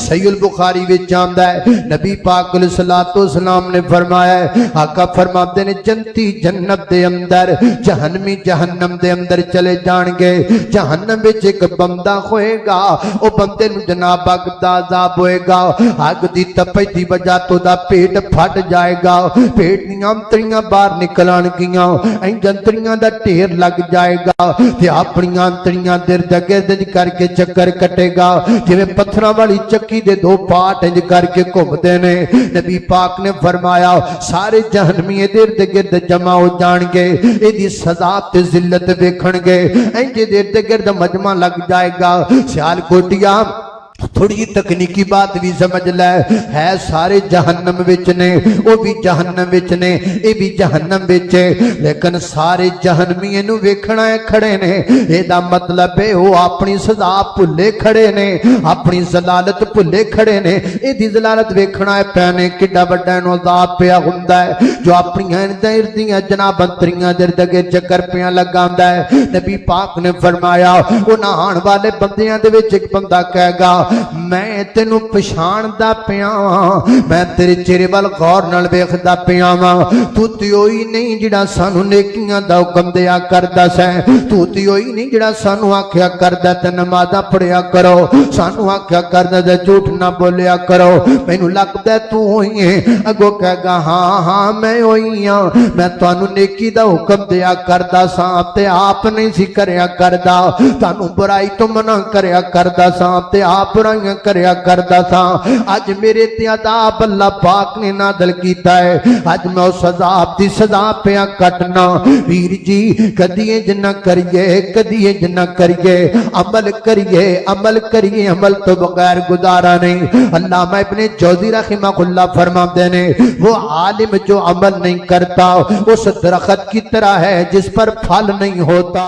सही बुखारी विच आंदा है, नबी पाक अलैहिस्सलाम ने फरमाया है, आका फरमाते ने जन्नती जन्नत दे अंदर, जहन्नमी जहन्नम दे अंदर चले जाणगे। जहन्नम विच एक बंदा होएगा, ओ बंदे नूं जनाब अग दा अज़ाब होएगा। अग दी तपश दी वजह तो दा पेट फट जाएगा, पेट दीआं अंतड़ियां बाहर निकलणगियां, इंज अंतड़ियां दा ढेर लग जाएगा ते अपणियां अंतड़ियां इर्द गिर्द करके चक्कर कटेगा, जिवें पत्थरां वाली चक्की दे दो पार्ट इंज करके घुमदे ने। नबी पाक ने फरमाया सारे जहन्नमी इहदे इर्द गिर्द जमा हो जाणगे, इहदी सज़ा ते जिल्लत वेखणगे, इंज इहदे इर्द गिर्द मजमा लग जाएगा। सियालकोटिया थोड़ी तकनीकी बात भी समझ लै, है सारे जहन्नम विच ने, वो भी जहन्नम विच ने, ये भी जहन्नम विच है, लेकिन सारे जहन्नमी इहनूं वेखणा खड़े ने। इहदा मतलब है वो अपनी सज़ा भुले खड़े ने, अपनी जलालत भुले खड़े ने। इहदी जलालत वेखणा पै ने, किड्डा वड्डा इहनूं अज़ाब पिया हुंदा है, जो अपनियां इर्दियां जनाब अंतरियां दे इर्द गिर्द चक्कर पिया लगांदा है। नबी पाक ने फरमाया वो नहाण वाले बंदियां दे विच एक बंदा कहेगा मैं तेनू पछाणदा पिया वां, मैं तेरे चेहरे वाल गौर नाल वेखदा पिया वां, तू ते ओही नहीं जिहड़ा सानू नेकियां दा हुक्म दिया करदा सै, तू ते ओही नहीं जिहड़ा सानू आख्या करदा ते नमाज़ां पढ़िया करो, सानू आख्या करदा ते झूठ ना बोलिया करो, मैनू लगदा तू ओही है। अगो कहेगा हाँ हाँ मैं ओही हां, मैं तुहानू नेकी दा हुक्म दिया करदा सां ते आप नहीं सी करया करदा, तुहानू बुराई तो मना करया करदा सां ते आप बुराइयां करया करदा था। अज मेरे ते अज़ाब अल्लाह पाक ने नाज़िल कीता है, अज मैं उस अज़ाब दी सज़ा पिया कटना। वीर जी कदी इंज ना करिए, कदी इंज ना करिए, अमल करिए, अमल करिए, अमल तो बगैर गुजारा नहीं। अल्लामा इब्ने जौज़ी रहमहुल्लाह फरमाते ने वो आलिम जो अमल नहीं करता उस दरख्त की तरह है जिस पर फल नहीं होता।